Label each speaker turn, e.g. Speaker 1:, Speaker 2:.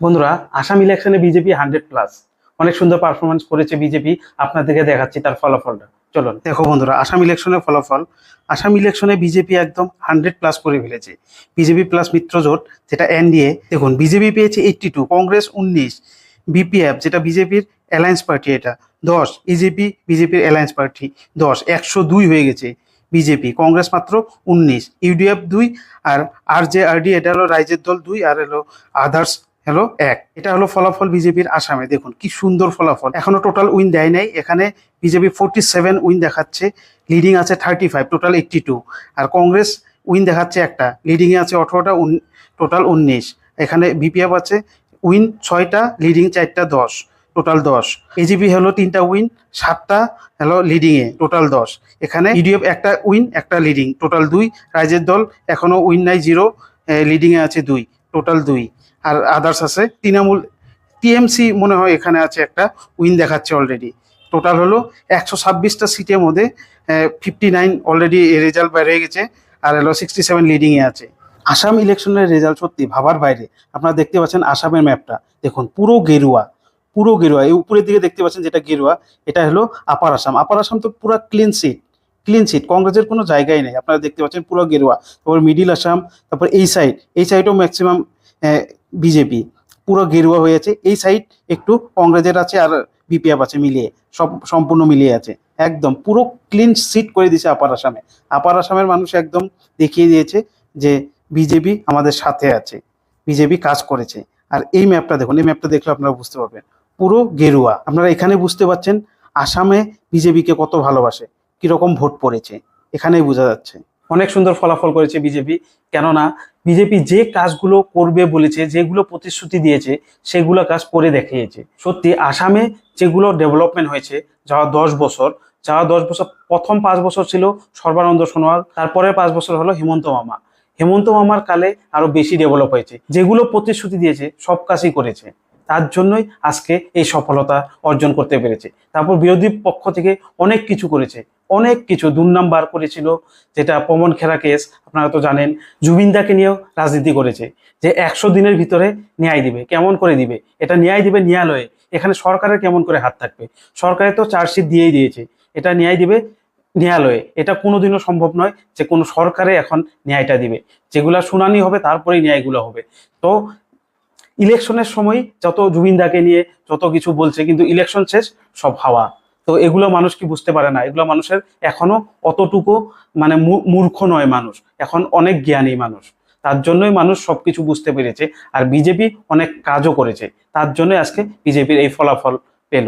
Speaker 1: বন্ধুরা, আসাম ইলেকশনে বিজেপি 100+। অনেক সুন্দর পারফরমেন্স করেছে বিজেপি। আপনাদেরকে দেখাচ্ছি তার ফলাফলটা। চলুন দেখো বন্ধুরা, আসাম ইলেকশনের ফলাফল। আসাম ইলেকশনে বিজেপি একদম 100+ করে ফেলেছে। বিজেপি প্লাস মিত্রজোট, যেটা এনডিএ, দেখুন বিজেপি পেয়েছে 82, কংগ্রেস 19, বিপিএফ যেটা বিজেপির অ্যালায়েন্স পার্টি এটা 10, ইজিপি বিজেপির অ্যালায়েন্স পার্টি 10, 102 হয়ে গেছে বিজেপি, কংগ্রেস মাত্র 19, ইউডিএফ 2, আর আরজেআরডি এটা হলো রাইজের দল 2, আর হলো আদার্স হলো 1। এটা হলো ফলাফল বিজেপির আসামে। দেখুন কি সুন্দর ফলাফল। এখনো টোটাল উইন দেয় নাই। এখানে বিজেপি 47 উইন দেখাচ্ছে, লিডিং আছে 35, টোটাল 82। আর কংগ্রেস উইন দেখাচ্ছে একটা, লিডিং এ আছে 18টা, টোটাল 19। এখানে বিপিএফ আছে উইন 6টা, লিডিং 4টা, 10, টোটাল 10। এজিপি হলো 3টা উইন, 7টা হলো লিডিং এ, টোটাল 10। এখানে ইডিএফ একটা উইন, একটা লিডিং, টোটাল 2। রাইজের দল এখনো উইন নাই, 0, লিডিং এ আছে 2, টোটাল 2। আর আদার্স আছে তৃণমূল, টিএমসি মনে হয় এখানে আছে একটা উইন দেখাচ্ছে অলরেডি। টোটাল হলো 126টা সিটের মধ্যে 59 অলরেডি রেজাল্ট বের হয়ে গেছে, আর হলো 67 লিডিং এ আছে। আসাম ইলেকশনের রেজাল্ট সত্যি ভাবার বাইরে। আপনারা দেখতে পাচ্ছেন আসামের ম্যাপটা, দেখুন পুরো গেরুয়া, পুরো গেরুয়া। এই উপরের দিকে দেখতে পাচ্ছেন যেটা গেরুয়া, এটা হলো আপার আসাম। আপার আসাম তো পুরো ক্লিন সিট, ক্লিন সিট, কংগ্রেসের কোনো জায়গায় নেই। আপনারা দেখতে পাচ্ছেন পুরো গেরুয়া। তারপর মিডিল আসাম, তারপর এই সাইডও ম্যাক্সিমাম বিজেপি, পুরো গেরুয়া হয়েছে। এই সাইড একটু কংগ্রেসের আছে আর বিপিএফ আছে, মিলিয়ে সব সম্পূর্ণ মিলিয়ে আছে। একদম পুরো ক্লিন সিট করে দিয়েছে আপার আসামে। আপার আসামের মানুষ একদম দেখিয়ে দিয়েছে যে বিজেপি আমাদের সাথে আছে, বিজেপি কাজ করেছে। আর এই ম্যাপটা দেখুন, এই ম্যাপটা দেখলে আপনারা বুঝতে পারবেন পুরো গেরুয়া। আপনারা এখানে বুঝতে পারছেন আসামে বিজেপিকে কত ভালোবাসে, কিরকম ভোট পড়েছে, এখানেই বোঝা যাচ্ছে। অনেক সুন্দর ফলাফল করেছে বিজেপি, কেননা বিজেপি যে কাজগুলো করবে বলেছে, যেগুলো প্রতিশ্রুতি দিয়েছে, সেগুলো কাজ করে দেখিয়েছে। সত্যি আসামে যেগুলো ডেভেলপমেন্ট হয়েছে যাওয়া 10 বছর, প্রথম 5 বছর ছিল সর্বানন্দ সোনোয়াল, তারপরে 5 বছর হলো হিমন্ত মামা। হেমন্ত মামার কালে আরো বেশি ডেভেলপ হয়েছে। যেগুলো প্রতিশ্রুতি দিয়েছে সব কাজই করেছে, তার জন্যই আজকে এই সফলতা অর্জন করতে পেরেছে। তারপর বিরোধী পক্ষ থেকে অনেক কিছু করেছে, অনেক কিছু দুর্নাম বার করেছিল, যেটা পবন খেরা কেস, আপনারা তো জানেন। জুবিনদাকে নিয়েও রাজনীতি করেছে যে 100 দিনের ভিতরে ন্যায় দিবে। কেমন করে দিবে? এটা ন্যায় দিবে ন্যায়ালয়ে, এখানে সরকারের কেমন করে হাত থাকবে? সরকারে তো চার্জশিট দিয়েই দিয়েছে, এটা ন্যায় দিবে ন্যায়ালয়ে। এটা কোনোদিনও সম্ভব নয় যে কোনো সরকারে এখন ন্যায়টা দিবে। যেগুলা শুনানি হবে তারপরেই ন্যায়গুলো হবে। তো ইলেকশনের সময় যত জুবিনদাকে নিয়ে যত কিছু বলছে, কিন্তু ইলেকশন শেষ সব হাওয়া। তো এগুলো মানুষ কি বুঝতে পারে না? এগুলো মানুষের এখনো অতটুকু মানে মূর্খ নয় মানুষ, এখন অনেক জ্ঞানী মানুষ। তার জন্যই মানুষ সবকিছু বুঝতে পেরেছে। আর বিজেপি অনেক কাজও করেছে, তার জন্য আজকে বিজেপির এই ফলাফল পেল।